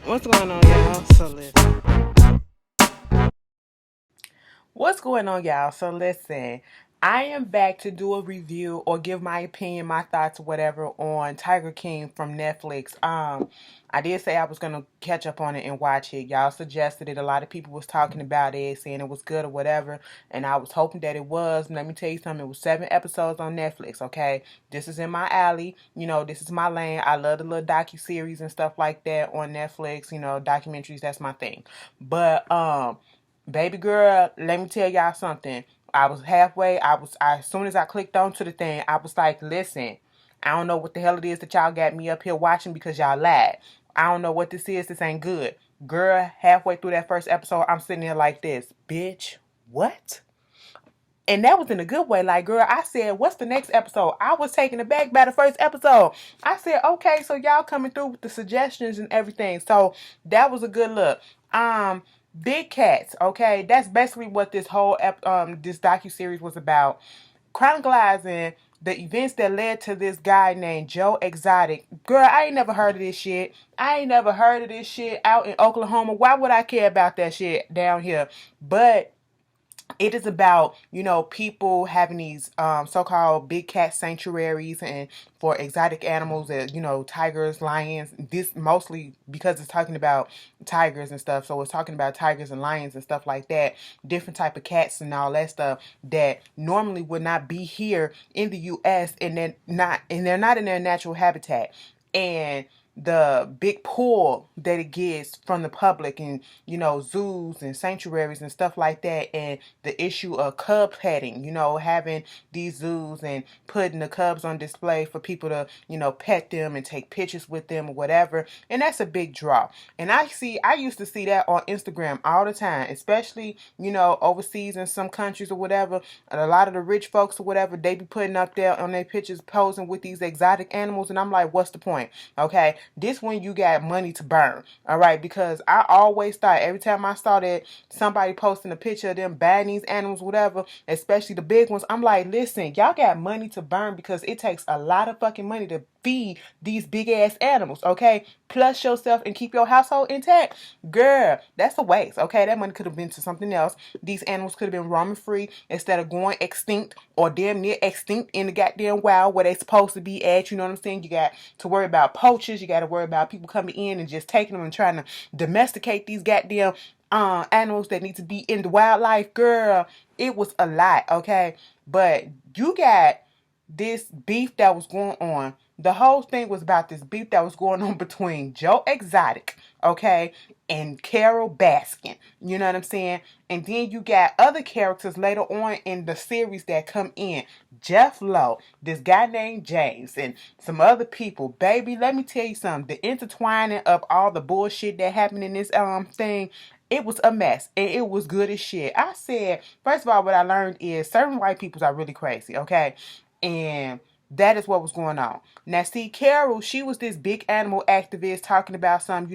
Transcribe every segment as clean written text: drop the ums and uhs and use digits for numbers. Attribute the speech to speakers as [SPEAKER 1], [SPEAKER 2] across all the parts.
[SPEAKER 1] What's going on, y'all? So listen. What's going on, y'all? So listen. I am back to do a review or give my opinion, my thoughts, whatever, on Tiger King from Netflix. I did say I was gonna catch up on it and watch it. Y'all suggested it. A lot of people was talking about it, saying it was good or whatever, and I was hoping that it was. And let me tell you something. It was 7 episodes on Netflix. Okay, this is in my alley. This is my lane. I love the little docu series and stuff like that on Netflix. Documentaries. That's my thing. But baby girl, let me tell y'all something. I was halfway. As soon as I clicked onto the thing, I was like, listen, I don't know what the hell it is that y'all got me up here watching because y'all lied. I don't know what this is. This ain't good. Girl, halfway through that first episode, I'm sitting there like this. Bitch, what? And that was in a good way. Like, girl, I said, what's the next episode? I was taken aback by the first episode. I said, okay, so y'all coming through with the suggestions and everything. So that was a good look. Big cats, okay? That's basically what this whole this docu-series was about. Chronicalizing the events that led to this guy named Joe Exotic. Girl, I ain't never heard of this shit. I ain't never heard of this shit out in Oklahoma. Why would I care about that shit down here? But it is about, people having these so-called big cat sanctuaries and for exotic animals that, tigers, lions, this mostly because it's talking about tigers and stuff. So it's talking about tigers and lions and stuff like that, different type of cats and all that stuff that normally would not be here in the US, and they're not in their natural habitat. And the big pull that it gets from the public and zoos and sanctuaries and stuff like that, and the issue of cub petting, having these zoos and putting the cubs on display for people to pet them and take pictures with them or whatever. And that's a big draw. And I used to see that on Instagram all the time, especially overseas in some countries or whatever. And a lot of the rich folks or whatever, they be putting up there on their pictures posing with these exotic animals, and I'm like, what's the point? Okay, this when you got money to burn. All right, because I always thought every time I saw that somebody posting a picture of them buying these animals, whatever, especially the big ones, I'm like, listen, y'all got money to burn because it takes a lot of fucking money to feed these big ass animals, okay? Plus yourself and keep your household intact. Girl, that's a waste, okay? That money could have been to something else. These animals could have been roaming free instead of going extinct or damn near extinct in the goddamn wild where they supposed to be at. You know what I'm saying? You got to worry about poachers. You got to worry about people coming in and just taking them and trying to domesticate these goddamn animals that need to be in the wildlife. Girl, it was a lot, okay? But you got this beef that was going on. The whole thing was about this beef that was going on between Joe Exotic, okay, and Carole Baskin. You know what I'm saying? And then you got other characters later on in the series that come in. Jeff Lowe, this guy named James, and some other people. Baby, let me tell you something. The intertwining of all the bullshit that happened in this thing, it was a mess, and it was good as shit. I said, first of all, what I learned is certain white people are really crazy, okay? And that is what was going on. Now, see, Carole, she was this big animal activist talking about some,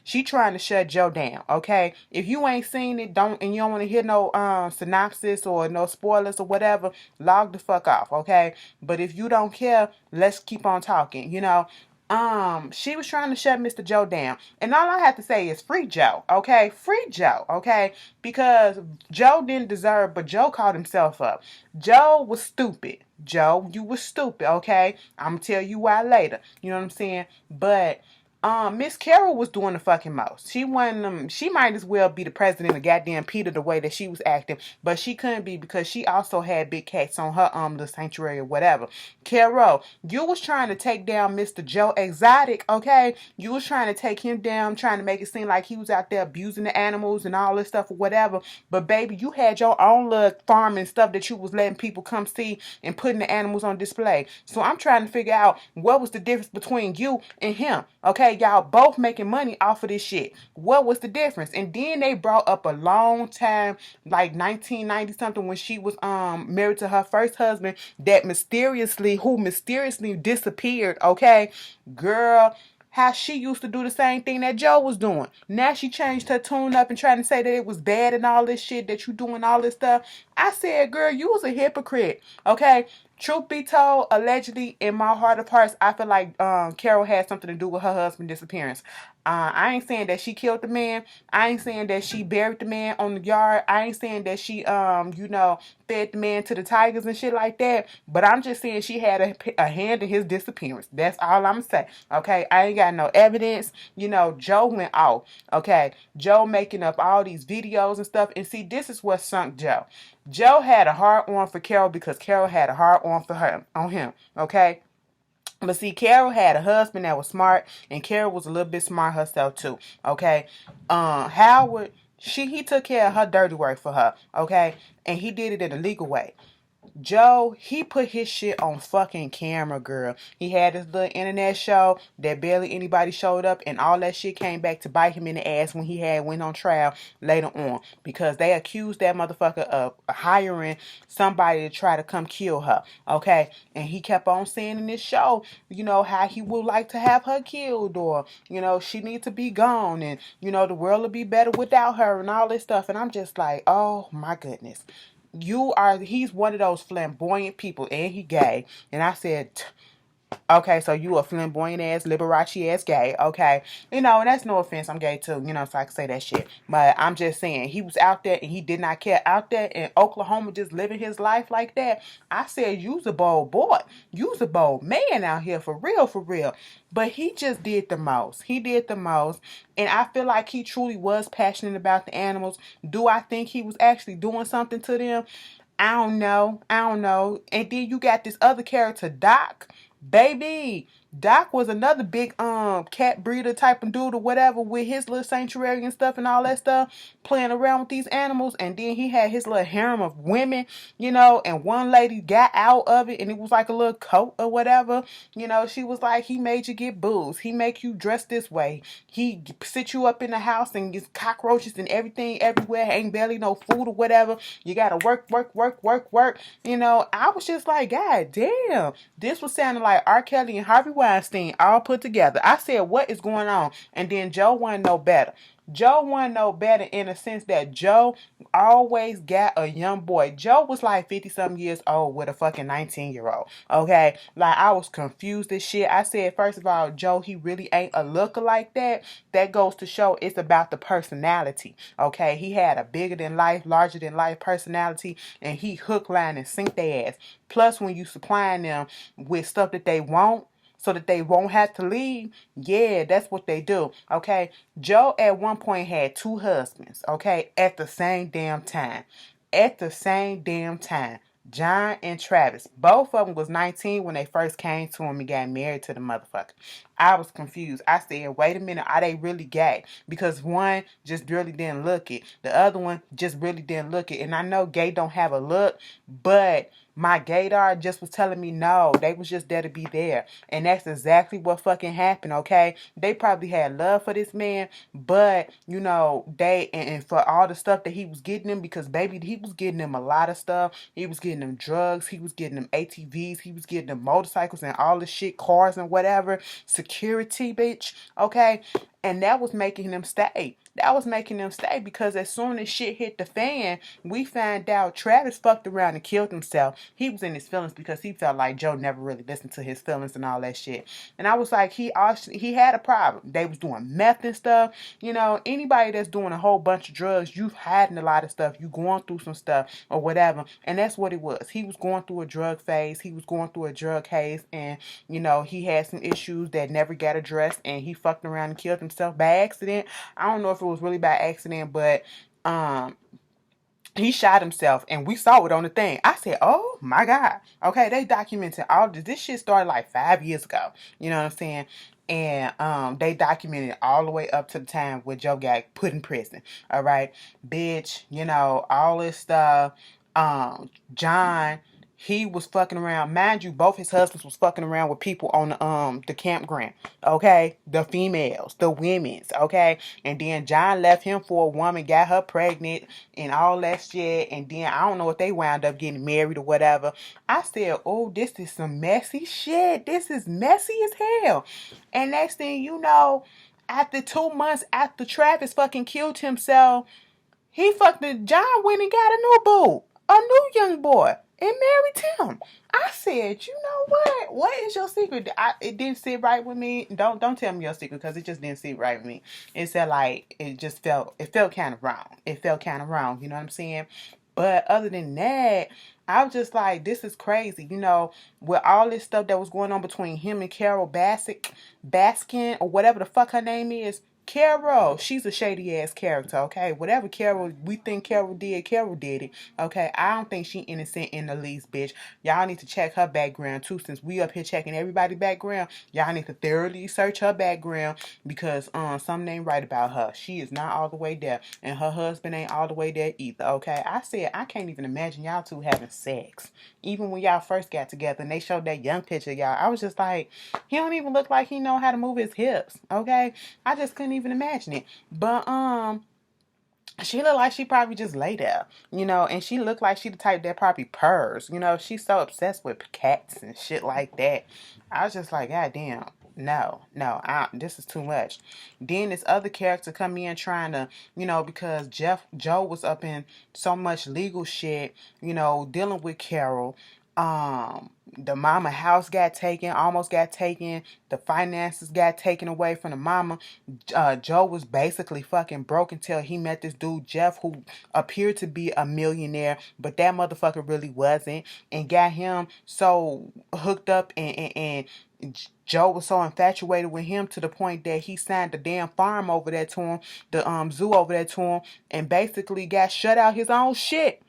[SPEAKER 1] she trying to shut Joe down, okay? If you ain't seen it, and you don't want to hear no synopsis or no spoilers or whatever, log the fuck off, okay? But if you don't care, let's keep on talking, she was trying to shut Mr. Joe down. And all I have to say is free Joe, okay? Free Joe, okay? Because Joe didn't deserve, but Joe called himself up. Joe was stupid. Joe, you was stupid, okay? I'm gonna tell you why later. You know what I'm saying? But Miss Carole was doing the fucking most. She might as well be the president of goddamn Peter the way that she was acting, but she couldn't be because she also had big cats on her the sanctuary or whatever. Carole, you was trying to take down Mr. Joe Exotic, okay? You was trying to take him down, trying to make it seem like he was out there abusing the animals and all this stuff or whatever. But baby, you had your own little farm and stuff that you was letting people come see and putting the animals on display. So I'm trying to figure out what was the difference between you and him, okay? Y'all both making money off of this shit. What was the difference? And then they brought up a long time, like 1990 something, when she was married to her first husband who mysteriously disappeared, okay? Girl, how she used to do the same thing that Joe was doing. Now she changed her tune up and trying to say that it was bad and all this shit, that you doing all this stuff. I said, girl, you was a hypocrite, okay? Truth be told, allegedly, in my heart of hearts, I feel like Carole had something to do with her husband's disappearance. I ain't saying that she killed the man. I ain't saying that she buried the man on the yard. I ain't saying that she, fed the man to the tigers and shit like that. But I'm just saying she had a hand in his disappearance. That's all I'm saying. Okay, I ain't got no evidence. Joe went off. Okay, Joe making up all these videos and stuff. And see, this is what sunk Joe. Joe had a hard on for Carole because Carole had a hard on for her on him. Okay. But see, Carole had a husband that was smart, and Carole was a little bit smart herself too. Okay, Howard, he took care of her dirty work for her. Okay, and he did it in a legal way. Joe, he put his shit on fucking camera, girl. He had his little internet show that barely anybody showed up, and all that shit came back to bite him in the ass when he went on trial later on because they accused that motherfucker of hiring somebody to try to come kill her. Okay, and he kept on saying in this show, how he would like to have her killed, or she needs to be gone, and the world will be better without her, and all this stuff. And I'm just like, oh my goodness. He's one of those flamboyant people, and he gay. And I said, okay, so you a flamboyant ass, Liberace ass gay, okay. And that's no offense, I'm gay too, so I can say that shit. But I'm just saying, he was out there and he did not care. Out there in Oklahoma just living his life like that. I said, you's a bold boy. You's a bold man out here, for real, for real. But he just did the most. He did the most. And I feel like he truly was passionate about the animals. Do I think he was actually doing something to them? I don't know. I don't know. And then you got this other character, Doc. Baby, Doc was another big cat breeder type of dude or whatever with his little sanctuary and stuff and all that stuff, playing around with these animals. And then he had his little harem of women, and one lady got out of it and it was like a little coat or whatever. She was like, he made you get booze. He make you dress this way. He sit you up in the house and gets cockroaches and everything everywhere. Ain't barely no food or whatever. You gotta work, work, work, work, work. I was just like, God damn. This was sounding like R. Kelly and Harvey Weinstein all put together. I said, what is going on? And then Joe wasn't no better. Joe wasn't no better in the sense that Joe always got a young boy. Joe was like 50-something years old with a fucking 19-year-old. Okay? Like, I was confused as shit. I said, first of all, Joe, he really ain't a looker like that. That goes to show it's about the personality. Okay? He had a bigger than life, larger than life personality, and he hook, line, and sink their ass. Plus, when you supplying them with stuff that they want, so that they won't have to leave. Yeah, that's what they do. Okay. Joe at one point had 2 husbands. Okay. At the same damn time. At the same damn time. John and Travis. Both of them was 19 when they first came to him and got married to the motherfucker. I was confused. I said, wait a minute, are they really gay? Because one just really didn't look it. The other one just really didn't look it. And I know gay don't have a look, but my gaydar just was telling me no, they was just there to be there. And that's exactly what fucking happened, okay? They probably had love for this man, but, and for all the stuff that he was getting them, because, baby, he was getting them a lot of stuff. He was getting them drugs. He was getting them ATVs. He was getting them motorcycles and all the shit, cars and whatever. Security, bitch, okay? And that was making them stay. That was making them stay because as soon as shit hit the fan, we found out Travis fucked around and killed himself. He was in his feelings because he felt like Joe never really listened to his feelings and all that shit. And I was like, he had a problem. They was doing meth and stuff. Anybody that's doing a whole bunch of drugs, you've hiding a lot of stuff. You going through some stuff or whatever. And that's what it was. He was going through a drug phase. He was going through a drug haze. And, he had some issues that never got addressed. And he fucked around and killed himself by accident. I don't know if it was really by accident, but he shot himself and we saw it on the thing. I said, oh my God. Okay, they documented all this. This shit started like 5 years ago. You know what I'm saying? And they documented all the way up to the time where Joe got put in prison. All right. Bitch, all this stuff. John, he was fucking around. Mind you, both his husbands was fucking around with people on the campground. Okay? The females, the women's, okay? And then John left him for a woman, got her pregnant and all that shit. And then I don't know if they wound up getting married or whatever. I said, oh, this is some messy shit. This is messy as hell. And next thing you know, after 2 months after Travis fucking killed himself, John went and got a new boo. A new young boy. and married him. I said, you know what? What is your secret? It didn't sit right with me. Don't tell me your secret because it just didn't sit right with me. It said like it felt kind of wrong. It felt kind of wrong. You know what I'm saying? But other than that, I was just like, this is crazy. You know, with all this stuff that was going on between him and Carole Baskin, or whatever the fuck her name is. Carole, she's a shady ass character, okay? Whatever we think Carole did it, okay? I don't think she innocent in the least, bitch. Y'all need to check her background too, since we up here checking everybody's background. Y'all need to thoroughly search her background because something ain't right about her. She is not all the way there, and her husband ain't all the way there either, okay? I said I can't even imagine y'all two having sex. Even when y'all first got together and they showed that young picture of y'all, I was just like, he don't even look like he know how to move his hips, okay? I just couldn't even imagine it. But she looked like she probably just lay there, you know, and she looked like she the type that probably purrs, you know. She's so obsessed with cats and shit like that. I was just like, God damn, no, this is too much. Then this other character come in trying to, you know, because Joe was up in so much legal shit, you know, dealing with Carole. The mama house got taken, almost got taken. The finances got taken away from the mama. Joe was basically fucking broke until he met this dude Jeff, who appeared to be a millionaire, but that motherfucker really wasn't, and got him so hooked up, and Joe was so infatuated with him to the point that he signed the damn farm over there to him, the zoo over there to him, and basically got shut out his own shit,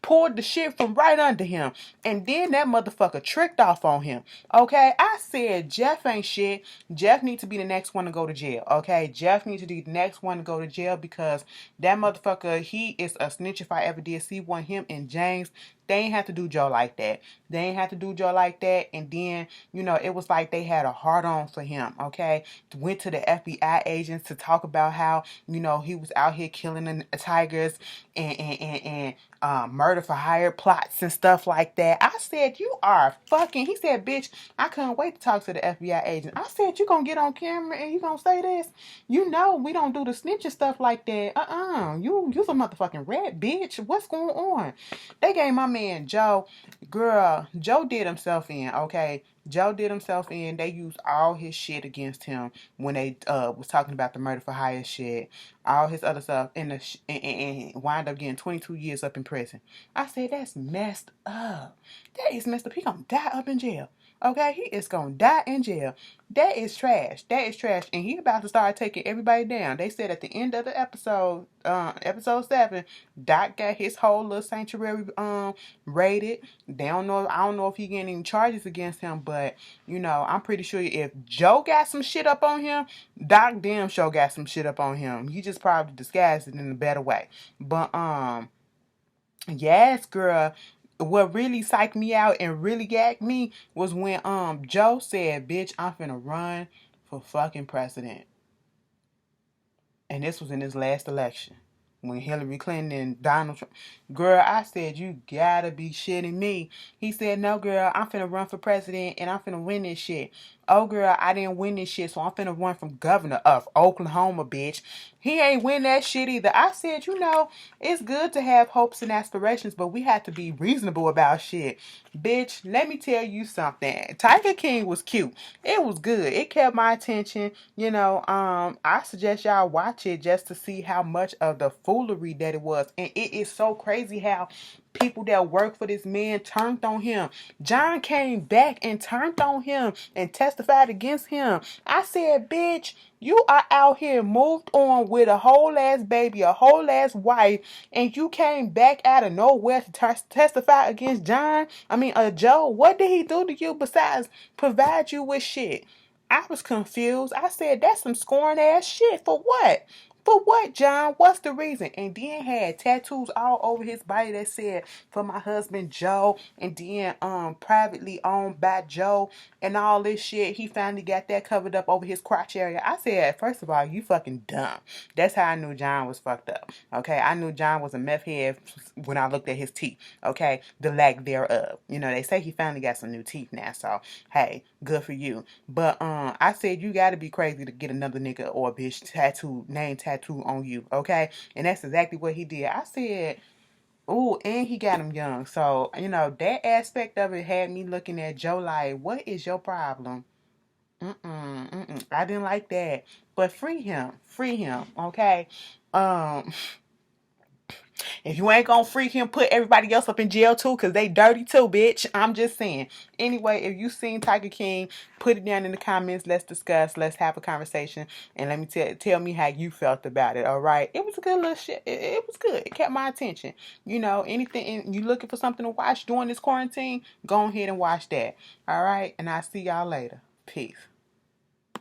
[SPEAKER 1] pulled the shit from right under him. And then that motherfucker tricked off on him. Okay, I said Jeff ain't shit. Jeff needs to be the next one to go to jail. Okay, Jeff needs to be the next one to go to jail because that motherfucker, he is a snitch if I ever did see one. Him and James, they ain't have to do Joe like that. They ain't have to do Joe like that. And then, you know, it was like they had a hard on for him, okay? Went to the FBI agents to talk about how, you know, he was out here killing the tigers and murder for hire plots and stuff like that. I said, you are fucking, he said, bitch, I couldn't wait to talk to the FBI agent. I said, you gonna get on camera and you gonna say this? You know we don't do the snitching stuff like that. You's a motherfucking rat, bitch. What's going on? They gave my man Joe, girl, Joe did himself in, okay? Joe did himself in. They used all his shit against him when they was talking about the murder for hire shit, all his other stuff, and wind up getting 22 years up in prison. I said, that's messed up. That is messed up. He gonna die up in jail. Okay, he is gonna die in jail. That is trash. That is trash. And he about to start taking everybody down. They said at the end of the episode, episode 7, Doc got his whole little sanctuary raided. They don't know. I don't know if he getting any charges against him, but you know, I'm pretty sure if Joe got some shit up on him, Doc damn sure got some shit up on him. He just probably disguised it in a better way. But yes, girl. What really psyched me out and really gagged me was when Joe said, "Bitch, I'm finna run for fucking president." And this was in his last election when Hillary Clinton and Donald Trump. Girl, I said, you gotta be shitting me. He said, no, girl, I'm finna run for president and I'm finna win this shit. Oh, girl, I didn't win this shit, so I'm finna run from governor of Oklahoma, bitch. He ain't win that shit either. I said, you know, it's good to have hopes and aspirations, but we have to be reasonable about shit. Bitch, let me tell you something. Tiger King was cute. It was good. It kept my attention. You know, I suggest y'all watch it just to see how much of the foolery that it was. And it is so crazy how people that work for this man turned on him. John came back and turned on him and testified against him. I said, bitch, you are out here moved on with a whole ass baby, a whole ass wife, and you came back out of nowhere to testify against Joe. What did he do to you besides provide you with shit? I was confused. I said, that's some scorn ass shit. For what? For what, John? What's the reason? And then had tattoos all over his body that said, for my husband Joe, and then privately owned by Joe and all this shit. He finally got that covered up over his crotch area. I said, first of all, you fucking dumb. That's how I knew John was fucked up. Okay, I knew John was a meth head when I looked at his teeth. Okay, the lack thereof. You know, they say he finally got some new teeth now, so hey, good for you. But I said, you gotta be crazy to get another nigga or a bitch name tattoo on you, okay? And that's exactly what he did. I said, Ooh, and he got him young. So, that aspect of it had me looking at Joe like, what is your problem? I didn't like that. But free him. Free him. Okay. Um, if you ain't gonna free him, put everybody else up in jail too, cause they dirty too, bitch. I'm just saying. Anyway, if you seen Tiger King, put it down in the comments. Let's discuss. Let's have a conversation, and let me tell me how you felt about it. All right, it was a good little shit. It was good. It kept my attention. Anything you looking for something to watch during this quarantine, go ahead and watch that. All right, and I'll see y'all later. Peace.